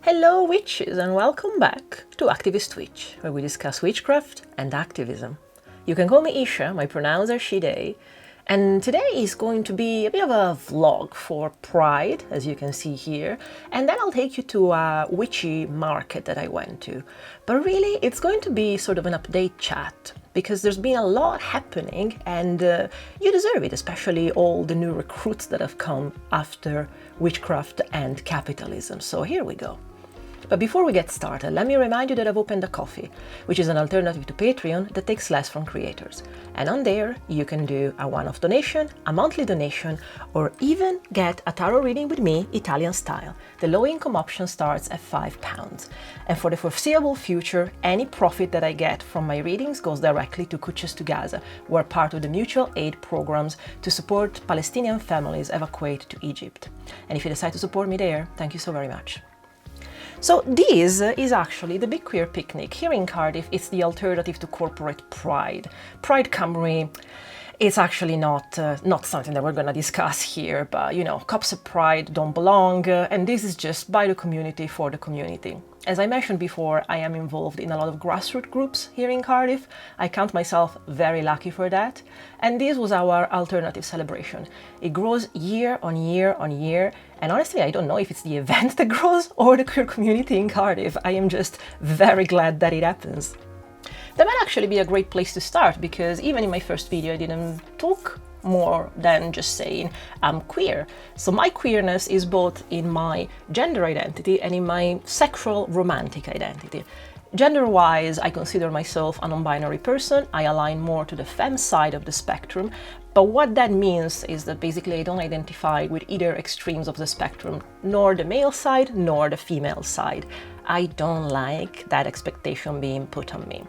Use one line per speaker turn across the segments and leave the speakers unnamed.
Hello witches and welcome back to Activist Witch, where we discuss witchcraft and activism. You can call me Isha, my pronouns are she, they, and today is going to be a bit of a vlog for Pride, as you can see here, and then I'll take you to a witchy market that I went to. But really, it's going to be sort of an update chat, because there's been a lot happening and you deserve it, especially all the new recruits that have come after witchcraft and capitalism. So here we go. But before we get started, let me remind you that I've opened a Ko-fi, which is an alternative to Patreon that takes less from creators. And on there, you can do a one-off donation, a monthly donation, or even get a tarot reading with me, Italian style. The low-income option starts at £5. And for the foreseeable future, any profit that I get from my readings goes directly to Kuches to Gaza, who are part of the mutual aid programs to support Palestinian families evacuated to Egypt. And if you decide to support me there, thank you so very much. So this is actually the Big Queer Picnic. Here in Cardiff, it's the alternative to corporate Pride. Pride Cymru, it's actually not something that we're going to discuss here, but you know, cops of Pride don't belong, and this is just by the community for the community. As I mentioned before, I am involved in a lot of grassroots groups here in Cardiff. I count myself very lucky for that. And this was our alternative celebration. It grows year on year on year. And honestly, I don't know if it's the event that grows or the queer community in Cardiff. I am just very glad that it happens. That might actually be a great place to start, because even in my first video, I didn't talk more than just saying I'm queer. So my queerness is both in my gender identity and in my sexual romantic identity. Gender-wise, I consider myself a non-binary person. I align more to the femme side of the spectrum, but what that means is that basically I don't identify with either extremes of the spectrum, nor the male side, nor the female side. I don't like that expectation being put on me.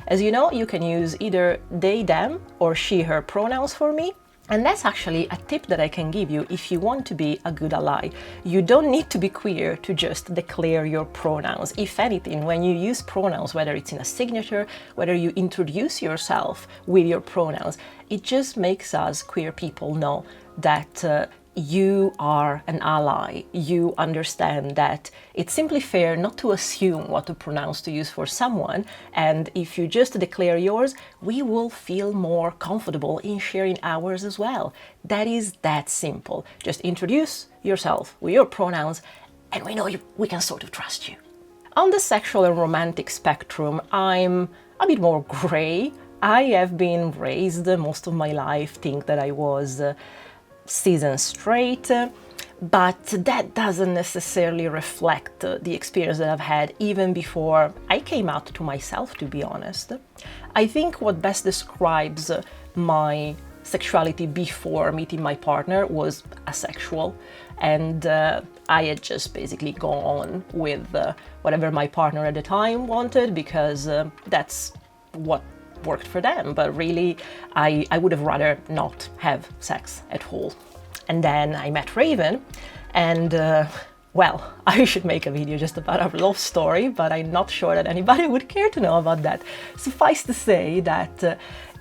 As you know, you can use either they, them, or she, her pronouns for me. And that's actually a tip that I can give you if you want to be a good ally. You don't need to be queer to just declare your pronouns. If anything, when you use pronouns, whether it's in a signature, whether you introduce yourself with your pronouns, it just makes us queer people know that you are an ally. You understand that it's simply fair not to assume what to pronounce to use for someone, and if you just declare yours, we will feel more comfortable in sharing ours as well. That is that simple. Just introduce yourself with your pronouns and we know we can sort of trust you. On the sexual and romantic spectrum, I'm a bit more grey. I have been raised most of my life think that I was cis and straight, but that doesn't necessarily reflect the experience that I've had even before I came out to myself, to be honest. I think what best describes my sexuality before meeting my partner was asexual, and I had just basically gone with whatever my partner at the time wanted, because that's what worked for them, but really I would have rather not have sex at all. And then I met Raven, and well, I should make a video just about our love story, but I'm not sure that anybody would care to know about that. Suffice to say that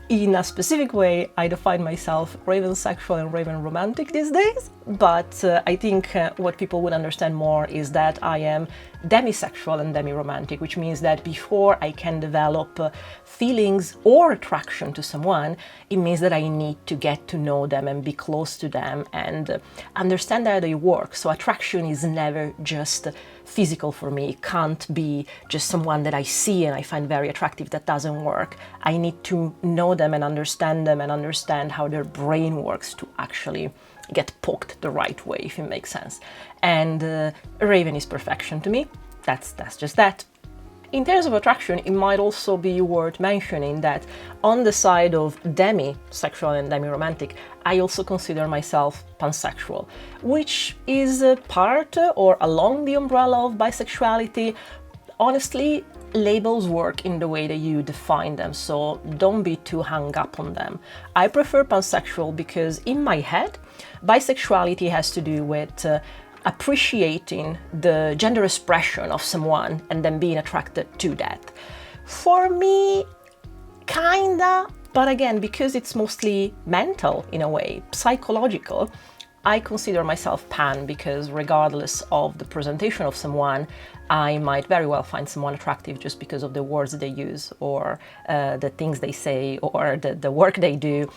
in a specific way, I define myself Raven sexual and Raven romantic these days, but I think what people would understand more is that I am demisexual and demi-romantic, which means that before I can develop feelings or attraction to someone, it means that I need to get to know them and be close to them and understand how they work. So attraction is never just physical for me. It can't be just someone that I see and I find very attractive. That doesn't work. I need to know them and understand how their brain works to actually get poked the right way, if it makes sense. And Raven is perfection to me. That's just that. In terms of attraction, it might also be worth mentioning that on the side of demisexual and demi-romantic, I also consider myself pansexual, which is a part or along the umbrella of bisexuality. Honestly, labels work in the way that you define them, so don't be too hung up on them. I prefer pansexual because in my head, bisexuality has to do with appreciating the gender expression of someone and then being attracted to that. For me, kinda, but again, because it's mostly mental in a way, psychological, I consider myself pan because regardless of the presentation of someone, I might very well find someone attractive just because of the words they use or the things they say or the work they do,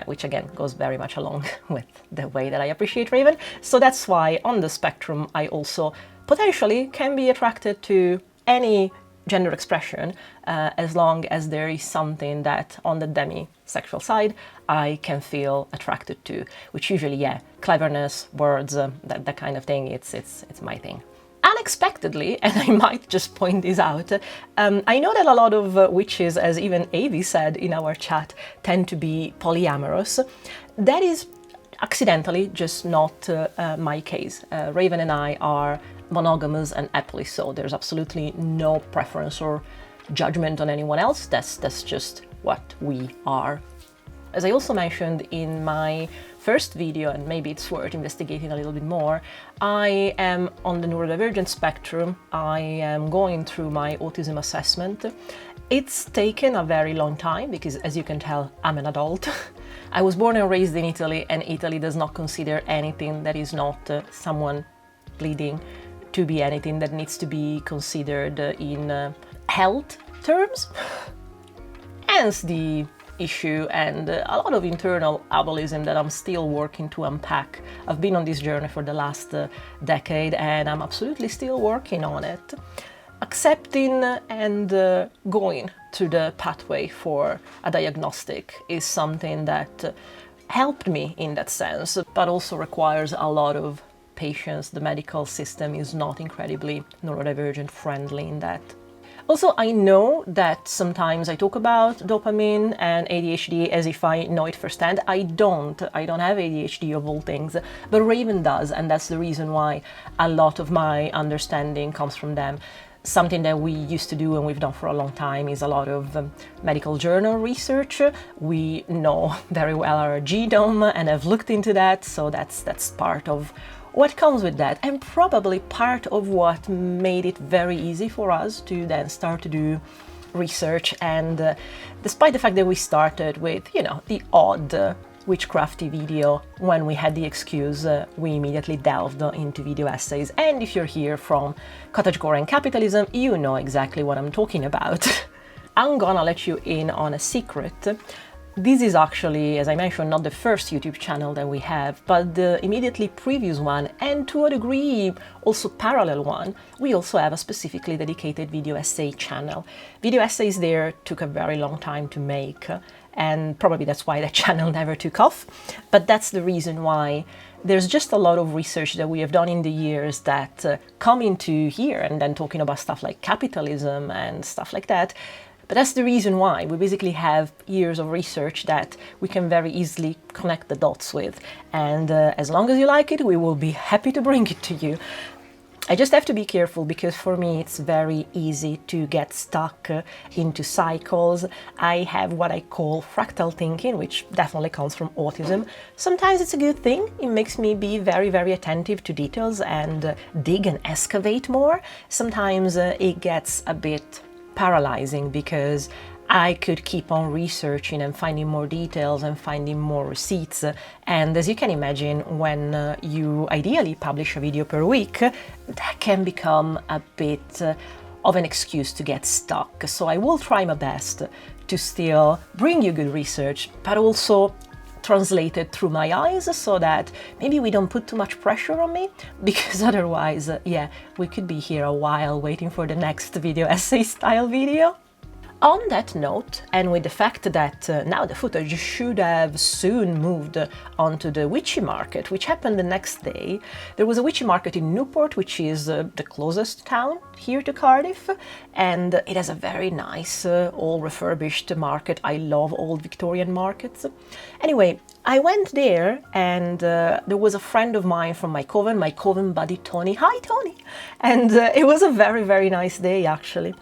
which again goes very much along with the way that I appreciate Raven. So that's why on the spectrum I also potentially can be attracted to any gender expression as long as there is something that on the demisexual side I can feel attracted to, which usually, yeah, cleverness, words, that kind of thing, it's my thing. Unexpectedly, and I might just point this out, I know that a lot of witches, as even Avi said in our chat, tend to be polyamorous. That is accidentally just not my case. Raven and I are monogamous and happily so. There's absolutely no preference or judgment on anyone else. That's just what we are. As I also mentioned in my first video, and maybe it's worth investigating a little bit more, I am on the neurodivergent spectrum. I am going through my autism assessment. It's taken a very long time because, as you can tell, I'm an adult. I was born and raised in Italy, and Italy does not consider anything that is not someone bleeding to be anything that needs to be considered in health terms. Hence the issue and a lot of internal ableism that I'm still working to unpack. I've been on this journey for the last decade and I'm absolutely still working on it. Accepting and going through the pathway for a diagnostic is something that helped me in that sense, but also requires a lot of patience. The medical system is not incredibly neurodivergent friendly in that. Also, I know that sometimes I talk about dopamine and ADHD as if I know it firsthand. I don't have ADHD of all things, but Raven does, and that's the reason why a lot of my understanding comes from them. Something that we used to do and we've done for a long time is a lot of medical journal research. We know very well our genome and have looked into that, so that's part of what comes with that, and probably part of what made it very easy for us to then start to do research. And despite the fact that we started with, you know, the odd witchcrafty video when we had the excuse, we immediately delved into video essays. And if you're here from Cottagecore and Capitalism, you know exactly what I'm talking about. I'm gonna let you in on a secret. This is actually, as I mentioned, not the first YouTube channel that we have, but the immediately previous one, and to a degree also parallel one. We also have a specifically dedicated video essay channel. Video essays there took a very long time to make, and probably that's why that channel never took off. But that's the reason why there's just a lot of research that we have done in the years that come into here, and then talking about stuff like capitalism and stuff like that. But that's the reason why we basically have years of research that we can very easily connect the dots with. And as long as you like it, we will be happy to bring it to you. I just have to be careful because for me it's very easy to get stuck into cycles. I have what I call fractal thinking, which definitely comes from autism. Sometimes it's a good thing. It makes me be very, very attentive to details and dig and excavate more. Sometimes it gets a bit paralyzing because I could keep on researching and finding more details and finding more receipts. And as you can imagine, when you ideally publish a video per week, that can become a bit of an excuse to get stuck. So I will try my best to still bring you good research, but also translate it through my eyes so that maybe we don't put too much pressure on me, because otherwise, yeah, we could be here a while waiting for the next video essay style video. On that note, and with the fact that now the footage should have soon moved onto the witchy market, which happened the next day, there was a witchy market in Newport, which is the closest town here to Cardiff, and it has a very nice, all refurbished market. I love old Victorian markets. Anyway, I went there and there was a friend of mine from my coven buddy Tony. Hi Tony! And it was a very, very nice day actually.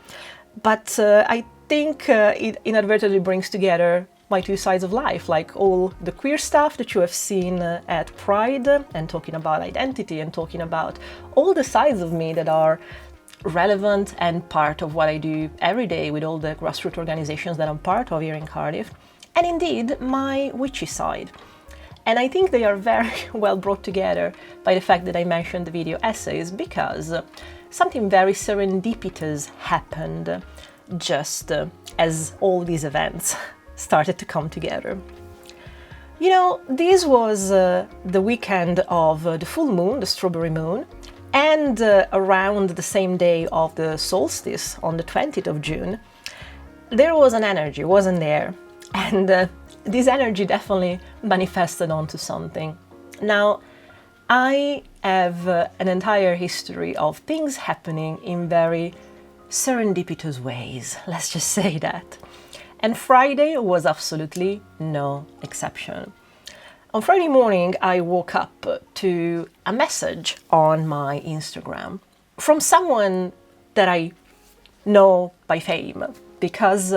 But I think it inadvertently brings together my two sides of life, like all the queer stuff that you have seen at Pride, and talking about identity and talking about all the sides of me that are relevant and part of what I do every day with all the grassroots organizations that I'm part of here in Cardiff, and indeed my witchy side. And I think they are very well brought together by the fact that I mentioned the video essays, because something very serendipitous happened just as all these events started to come together. You know, this was the weekend of the full moon, the strawberry moon, and around the same day of the solstice on the 20th of June, there was an energy, wasn't there? And this energy definitely manifested onto something. Now, I have an entire history of things happening in very serendipitous ways, let's just say that. And Friday was absolutely no exception. On Friday morning, I woke up to a message on my Instagram from someone that I know by fame, because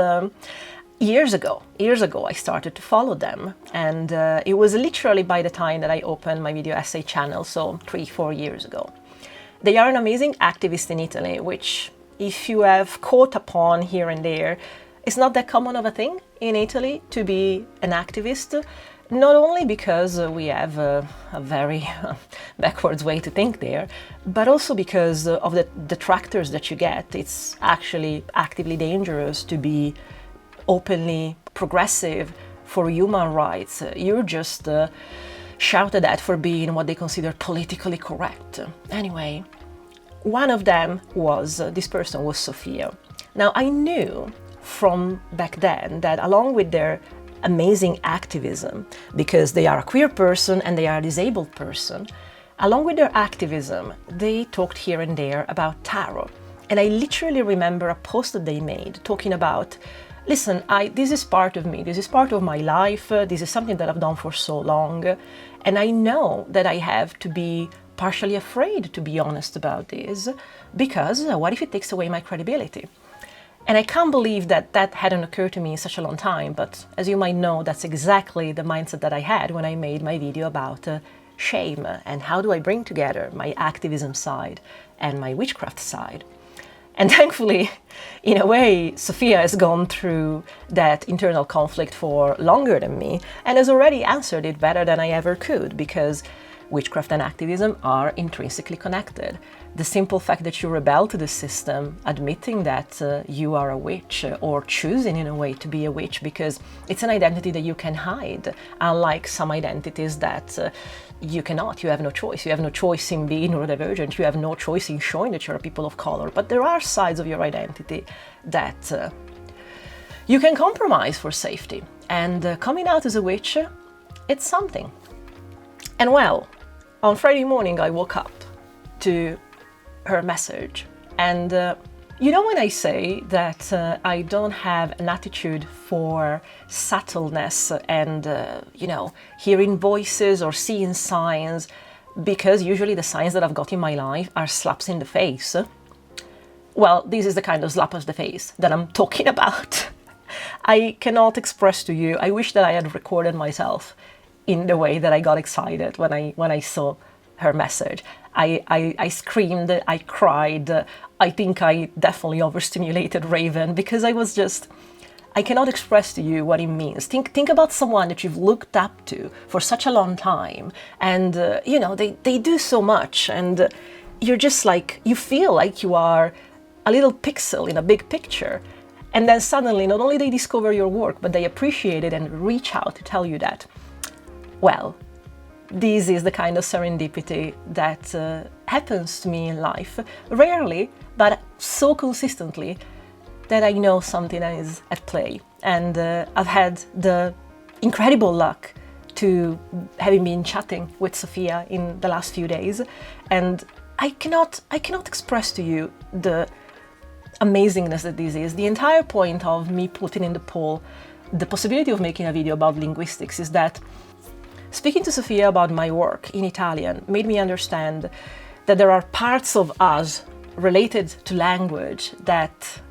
years ago, I started to follow them, and it was literally by the time that I opened my video essay channel, so 3-4 years ago. They are an amazing activist in Italy, which, if you have caught upon here and there, it's not that common of a thing in Italy to be an activist. Not only because we have a very backwards way to think there, but also because of the detractors that you get. It's actually actively dangerous to be openly progressive for human rights. You're just shouted at for being what they consider politically correct. Anyway, one of them was, this person was Sofia. Now, I knew from back then that along with their amazing activism, because they are a queer person and they are a disabled person, along with their activism, they talked here and there about tarot. And I literally remember a post that they made talking about, listen, this is part of me, this is part of my life, this is something that I've done for so long, and I know that I have to be partially afraid to be honest about this, because what if it takes away my credibility? And I can't believe that that hadn't occurred to me in such a long time, but as you might know, that's exactly the mindset that I had when I made my video about shame and how do I bring together my activism side and my witchcraft side. And thankfully, in a way, Sofia has gone through that internal conflict for longer than me and has already answered it better than I ever could, because witchcraft and activism are intrinsically connected. The simple fact that you rebel to the system, admitting that you are a witch, or choosing in a way to be a witch, because it's an identity that you can hide, unlike some identities that you cannot, you have no choice. You have no choice in being neurodivergent, you have no choice in showing that you're a people of color, but there are sides of your identity that you can compromise for safety. And coming out as a witch, it's something. And well, on Friday morning I woke up to her message, and you know when I say that I don't have an attitude for subtleness and hearing voices or seeing signs, because usually the signs that I've got in my life are slaps in the face. Well, this is the kind of slap of the face that I'm talking about. I cannot express to you, I wish that I had recorded myself in the way that I got excited when I saw her message. I screamed, I cried, I think I definitely overstimulated Raven, because I cannot express to you what it means. Think about someone that you've looked up to for such a long time, and they do so much, and you're just like, you feel like you are a little pixel in a big picture. And then suddenly, not only they discover your work, but they appreciate it and reach out to tell you that. Well, this is the kind of serendipity that happens to me in life. Rarely, but so consistently that I know something is at play. And I've had the incredible luck to having been chatting with Sofia in the last few days. And I cannot express to you the amazingness that this is. The entire point of me putting in the poll the possibility of making a video about linguistics is that speaking to Sofia about my work in Italian made me understand that there are parts of us related to language that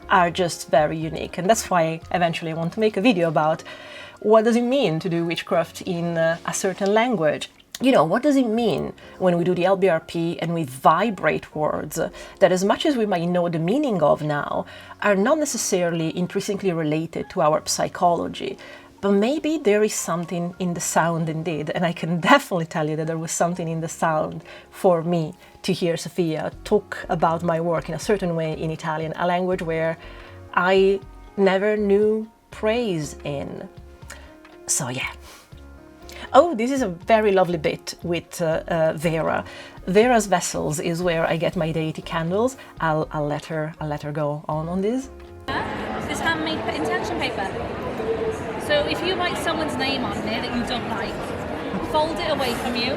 are just very unique. And that's why eventually I want to make a video about what does it mean to do witchcraft in a certain language. What does it mean when we do the LBRP and we vibrate words that, as much as we might know the meaning of now, are not necessarily intrinsically related to our psychology? But maybe there is something in the sound indeed, and I can definitely tell you that there was something in the sound for me to hear Sofia talk about my work in a certain way in Italian, a language where I never knew praise in. So yeah. Oh, this is a very lovely bit with Vera. Vera's Vessels is where I get my deity candles. I'll let her go on this.
This handmade intention paper. So if you write someone's name on there that you don't like, fold it away from you,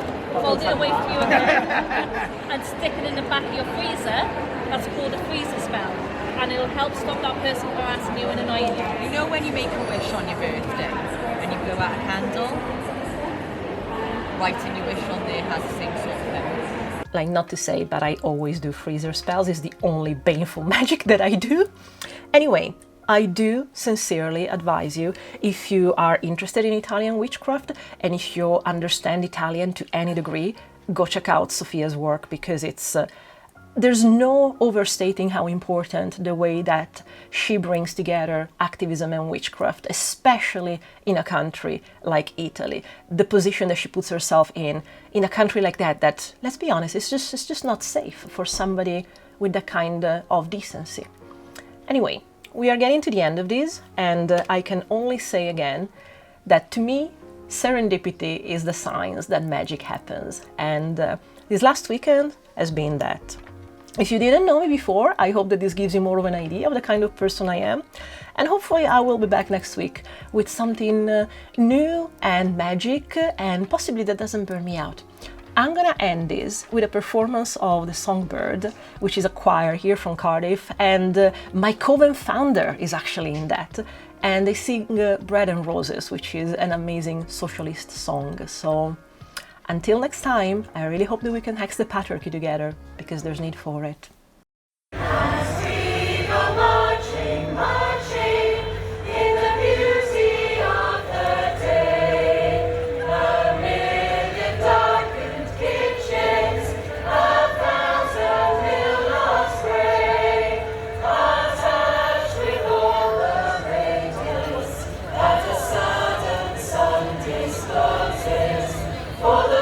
and stick it in the back of your freezer. That's called a freezer spell, and it'll help stop that person harassing you and annoying you.
You know when you make a wish on your birthday and you blow out a candle? Writing your wish on there has the same sort of thing.
Like, not to say, but I always do freezer spells. It's the only baneful magic that I do. Anyway, I do sincerely advise you, if you are interested in Italian witchcraft and if you understand Italian to any degree, go check out Sofia's work, because it's there's no overstating how important the way that she brings together activism and witchcraft, especially in a country like Italy. The position that she puts herself in a country like that, let's be honest, it's just not safe for somebody with that kind of decency. Anyway, we are getting to the end of this, and I can only say again that to me, serendipity is the signs that magic happens, and this last weekend has been that. If you didn't know me before, I hope that this gives you more of an idea of the kind of person I am, and hopefully I will be back next week with something new and magic, and possibly that doesn't burn me out. I'm gonna end this with a performance of the Songbird, which is a choir here from Cardiff, and my Coven founder is actually in that, and they sing Bread and Roses, which is an amazing socialist song. So until next time, I really hope that we can hex the patriarchy together, because there's need for it.
As we go marching, marching in the beauty of the day, amid the darkened kitchens, a thousand hillocks grey are touched with all the radiance that a sudden sun discloses. For the